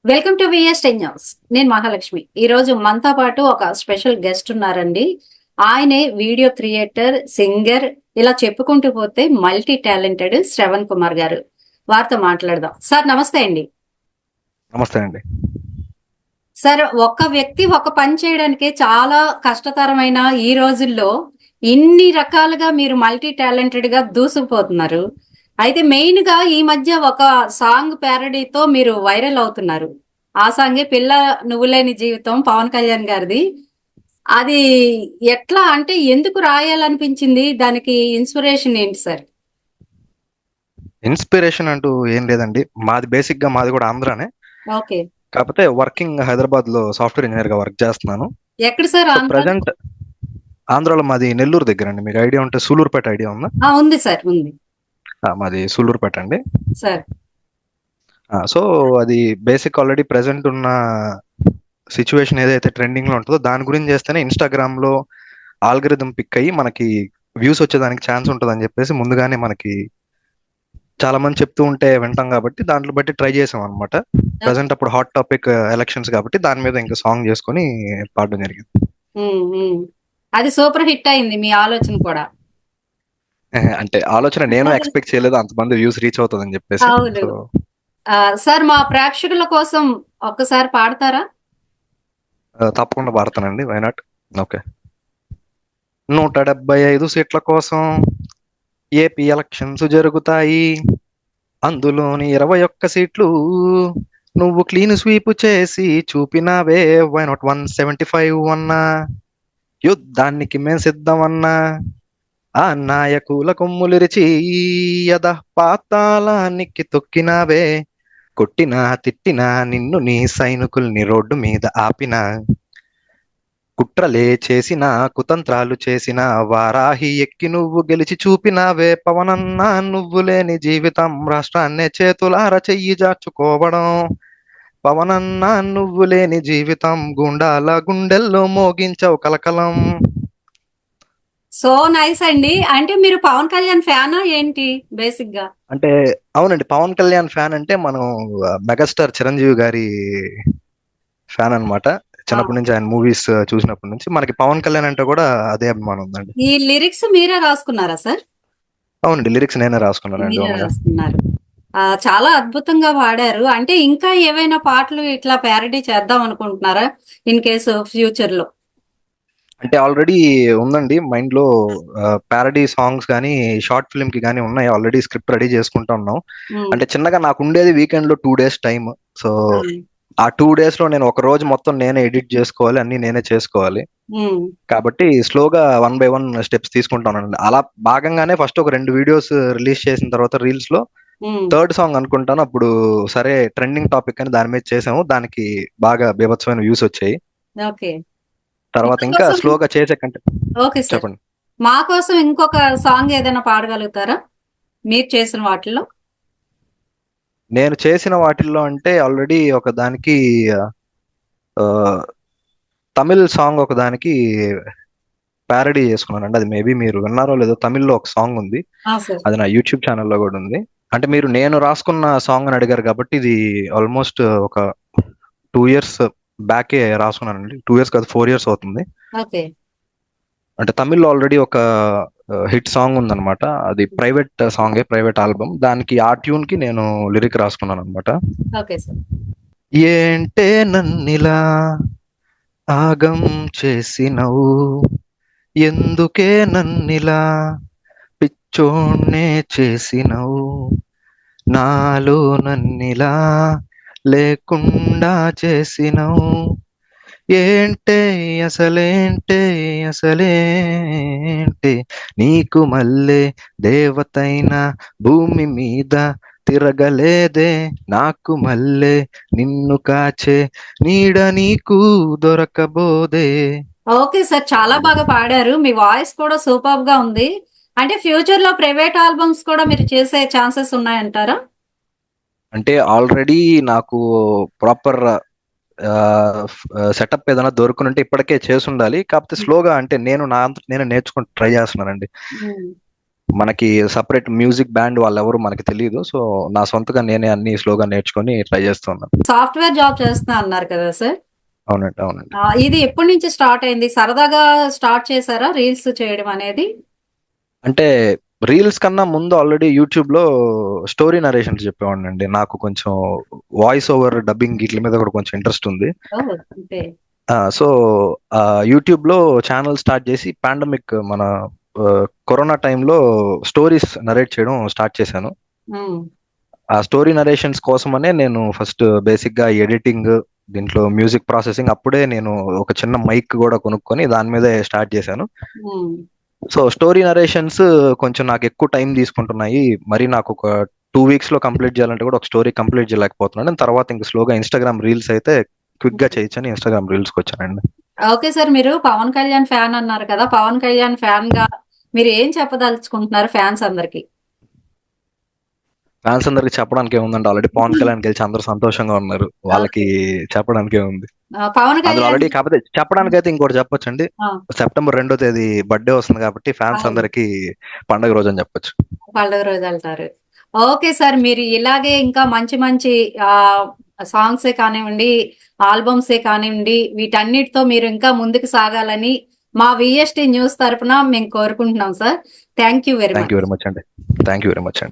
Welcome to V S ten news. నేను మహాలక్ష్మి. ఈ రోజు మనతో పాటు ఒక స్పెషల్ గెస్ట్ ఉన్నారండి. ఆయనే వీడియో క్రియేటర్, సింగర్, ఇలా చెప్పుకుంటూ పోతే మల్టీ టాలెంటెడ్ శ్రవణ్ కుమార్ గారు. వారితో మాట్లాడదాం. సార్ నమస్తే అండి. నమస్తే అండి. సార్, ఒక్క వ్యక్తి ఒక పని చేయడానికి చాలా కష్టతరమైన ఈ రోజుల్లో ఇన్ని రకాలుగా మీరు మల్టీ టాలెంటెడ్ గా దూసుకుపోతున్నారు. అయితే మెయిన్ గా ఈ మధ్య ఒక సాంగ్ ప్యారడీతో మీరు వైరల్ అవుతున్నారు. ఆ సాంగే పిల్ల నువ్వు లేని జీవితం, పవన్ కళ్యాణ్ గారిది. అది ఎట్లా అంటే ఎందుకు రాయాలనిపించింది? దానికి ఇన్స్పిరేషన్ ఏంటి సార్? ఇన్స్పిరేషన్ అంటూ ఏం లేదండి. మాది కూడా ఆంధ్రానే. ఓకే. కాకపోతే వర్కింగ్ హైదరాబాద్ లో సాఫ్ట్వేర్ ఇంజనీర్ గా వర్క్ చేస్తున్నాను. ఎక్కడ సార్ సో ఆంధ్రాలో? ప్రజెంట్ ఆంధ్రాలో మాది నెల్లూరు దగ్గర అండి. మీకు ఐడియా ఉంటే సూలూరుపేట ఐడియా ఉందా? ఉంది సార్, ఉంది మాది సూలూరుపేట అండి. సార్. సో అది బేసిక్ ఆల్రెడీ ప్రెసెంట్ ఉన్న సిచ్యువేషన్ ఏదైతే ట్రెండింగ్ లో ఉంటుందో దాని గురించి చేస్తేనే ఇన్స్టాగ్రామ్ లో ఆల్గరిథం పిక్ అయ్యి మనకి వ్యూస్ వచ్చేదానికి ఛాన్స్ ఉంటుందని చెప్పేసి ముందుగానే మనకి చాలా మంది చెప్తూ ఉంటే వింటాం కాబట్టి దాంట్లో బట్టి ట్రై చేసాం అనమాట. ప్రజెంట్ అప్పుడు హాట్ టాపిక్ ఎలక్షన్స్ కాబట్టి దాని మీద ఇంకా సాంగ్ చేసుకొని పాడడం జరిగింది. ఉమ్, ఉమ్. అది సూపర్ హిట్ అయింది మీ ఆలోచన కూడా. అంటే ఆలోచన నేను ఎక్స్పెక్ట్ చేయలేదు అంతమంది వ్యూస్ రీచ్ అవుతుందని చెప్పేసి. అవును. సో సార్, మా ప్రేక్షకుల కోసం ఒక్కసారి పాడతారా? తప్పకుండా పాడతానండి. వైనాట్. ఓకే. 175 సీట్ల కోసం ఏపీ ఎలక్షన్స్ జరుగుతాయి. అందులోని 21 సీట్లు నువ్వు క్లీన్ స్వీప్ చేసి చూపినావే. వైనాట్ 175 అన్నా యుద్ధానికి మేం సిద్ధమన్నా ఆ నాయకుల కొమ్ములిరిచి యద పాతాళానికి తొక్కినావే. కొట్టినా తిట్టినా నిన్ను నీ సైనికుల్ని రోడ్డు మీద ఆపిన కుట్రలే చేసిన కుతంత్రాలు చేసిన వారాహి ఎక్కి నువ్వు గెలిచి చూపినావే. పవనన్నా నువ్వు లేని జీవితం రాష్ట్రాన్నే చేతులార చెయ్యి జార్చుకోవడం. పవనన్నా నువ్వు లేని జీవితం గుండాల గుండెల్లో మోగించవు కలకలం. సో నైస్ అండి. అంటే మీరు పవన్ కళ్యాణ్ ఫ్యానా ఏంటి బేసిక్ గా? అంటే అవునండి, పవన్ కళ్యాణ్ ఫ్యాన్ అంటే మనం మెగాస్టార్ చిరంజీవి గారి ఫ్యాన్ అన్నమాట. ఆ, చిన్నప్పటి నుంచి ఆయన మూవీస్ చూసినప్పటి నుంచి మనకి పవన్ కళ్యాణ్ అంటే కూడా అదే అభిమానం ఉందండి. ఈ లిరిక్స్ మీరే రాసుకున్నారా సార్? అవునండి, లిరిక్స్ నేనే రాసుకున్నానండి మీరే ఓన్గా. రాసుకున్నారు. చాలా అద్భుతంగా పాడారు. అంటే ఇంకా ఏవైనా పాటలు ఇట్లా ప్యారడీ చేద్దాం అనుకుంటున్నారా ఇన్ కేసు ఫ్యూచర్ లో? అంటే ఆల్రెడీ ఉందండి మైండ్ లో. ప్యారడీ సాంగ్స్ కానీ షార్ట్ ఫిల్మ్ కి కానీ ఉన్నాయి. ఆల్రెడీ స్క్రిప్ట్ రెడీ చేసుకుంటా ఉన్నాం. ఉమ్, అంటే చిన్నగా నాకు ఉండేది వీకెండ్ లో 2 days టైం. సో ఉమ్, ఆ 2 days లో నేను ఒక రోజు మొత్తం నేనే ఎడిట్ చేసుకోవాలి, అన్ని నేనే చేసుకోవాలి. ఉమ్, కాబట్టి స్లోగా 1 by 1 స్టెప్స్ తీసుకుంటానండి. అలా భాగంగానే ఫస్ట్ ఒక 2 videos రిలీజ్ చేసిన తర్వాత రీల్స్ లో ఉమ్. థర్డ్ సాంగ్ అనుకుంటాను. అప్పుడు సరే ట్రెండింగ్ టాపిక్ అని దాని మీద చేసాము. దానికి బాగా బీభత్సమైన వ్యూస్ వచ్చాయి. ఓకే. తర్వాత మా ఇంకా కోసం. స్లోగా చేసే కంటే ఓకే సార్. చెప్పండి. మా కోసం ఇంకొక సాంగ్ ఏదైనా పాడగలుగుతారా మీరు చేసిన వాటిల్లో? నేను చేసిన వాటిల్లో అంటే ఆల్రెడీ ఒక దానికి ఆ, తమిళ్ సాంగ్ ఒక దానికి ప్యారడీ చేసుకున్నానండి. అది మేబీ మీరు విన్నారో లేదో. తమిళ్లో ఒక సాంగ్ ఉంది. సార్. అది నా యూట్యూబ్ ఛానల్లో కూడా ఉంది. అంటే మీరు నేను రాసుకున్న సాంగ్ అని అడిగారు కాబట్టి ఇది ఆల్మోస్ట్ ఒక 2 years బ్యాకే రాసుకున్నానండి. 2 years కాదు, 4 years అవుతుంది. ఓకే. అంటే తమిళ్లో ఆల్రెడీ ఒక హిట్ సాంగ్ ఉందన్నమాట. అది ప్రైవేట్ సాంగే, ప్రైవేట్ ఆల్బమ్. దానికి ఆ ట్యూన్ కి నేను లిరిక్ రాసుకున్నాను అనమాట. Okay sir. ఏంటే నన్నిలా ఆగం చేసినవు, ఎందుకే నన్నిలా పిచ్చోణ్ణే చేసినవు, నాలో నన్నిలా లేకుండా చేసినవు. ఏంటే అసలేంటే అసలేంటే నీకు మళ్ళే దేవతైన భూమి మీద తిరగలేదే. నాకు మళ్ళే నిన్ను కాచే నీడ నీకు దొరకబోదే. ఓకే సార్, చాలా బాగా పాడారు. మీ వాయిస్ కూడా సూపర్ గా ఉంది. అంటే ఫ్యూచర్ లో ప్రైవేట్ ఆల్బమ్స్ కూడా మీరు చేసే ఛాన్సెస్ ఉన్నాయంటారా? అంటే ఆల్రెడీ నాకు ప్రాపర్ సెటప్ ఏదైనా దొరుకునుంటే ఇప్పటికే చేసి ఉండాలి. కాకపోతే స్లోగా అంటే నేను నా అంతట నేను నేర్చుకుని ట్రై చేస్తున్నానండి. మనకి సపరేట్ మ్యూజిక్ బ్యాండ్ వాళ్ళెవరు మనకి తెలియదు. సో నా సొంతగా నేనే అన్ని స్లోగా నేర్చుకొని ట్రై చేస్తున్నాను. సాఫ్ట్వేర్ జాబ్ చేస్తున్నా అన్నారు కదా సార్? అవునండి, అవునండి. ఇది ఎప్పటి నుంచి స్టార్ట్ అయింది? సరదాగా స్టార్ట్ చేశారా రీల్స్ చేయడం అనేది? అంటే రీల్స్ కన్నా ముందు ఆల్రెడీ యూట్యూబ్ లో స్టోరీ నరేషన్స్ చెప్పేవాడిని అండి. నాకు కొంచెం వాయిస్ ఓవర్ డబ్బింగ్ వీటి మీద కూడా కొంచెం ఇంట్రెస్ట్ ఉంది. ఓకే. సో యూట్యూబ్ లో ఛానల్ స్టార్ట్ చేసి పాండమిక్ మన కరోనా టైంలో స్టోరీస్ నరేట్ చేయడం స్టార్ట్ చేశాను. ఆ స్టోరీ నరేషన్స్ కోసమనే నేను ఫస్ట్ బేసిక్ గా ఎడిటింగ్, దీంట్లో మ్యూజిక్ ప్రాసెసింగ్ అప్పుడే నేను ఒక చిన్న మైక్ కూడా కొనుక్కొని దాని మీదే స్టార్ట్ చేశాను. సో స్టోరీ నరేషన్స్ కొంచెం నాకు ఎక్కువ టైం తీసుకుంటున్నాయి. మరి నాకు ఒక 2 weeks లో కంప్లీట్ చేయాలంటే కూడా ఒక స్టోరీ కంప్లీట్ చేయలేకపోతున్నాను. తర్వాత ఇంకా స్లోగా ఇన్స్టాగ్రామ్ రీల్స్ అయితే క్విక్ గా చేయొచ్చని ఇన్స్టాగ్రామ్ రీల్స్కి వచ్చానండి. ఓకే సార్, మీరు పవన్ కళ్యాణ్ ఫ్యాన్ అన్నారు కదా, పవన్ కళ్యాణ్ ఫ్యాన్ గా మీరు ఏం చెప్పదలుచుకుంటున్నారు ఫ్యాన్స్ అందరికి? ఫ్యాన్స్ అందరికి చెప్పడానికి ఏముందంటే ఆల్రెడీ పవన్ కళ్యాణ్ గెలిచి అందరూ సంతోషంగా ఉన్నారు. వాళ్ళకి చెప్పడానికి ఏముంది? పవన్ అందులో కళ్యాణ్ ఆల్రెడీ కాకపోతే చెప్పడానికి అయితే ఇంకోటి చెప్పొచ్చండి. సెప్టెంబర్ 2వ తేదీ బర్త్డే వస్తుంది కాబట్టి ఫ్యాన్స్ అందరికి పండగ రోజు అని చెప్పొచ్చు. పండుగ రోజు వెళ్తారు. ఓకే సార్, మీరు ఇలాగే ఇంకా మంచి మంచి సాంగ్సే కానివ్వండి, ఆల్బమ్సే కానివ్వండి, వీటన్నిటితో మీరు ఇంకా ముందుకు సాగాలని మా విఎస్టీ న్యూస్ తరపున మేము కోరుకుంటున్నాం sir. Thank you very thank you much. Very much అండి. థ్యాంక్ యూ వెరీ మచ్ అండి.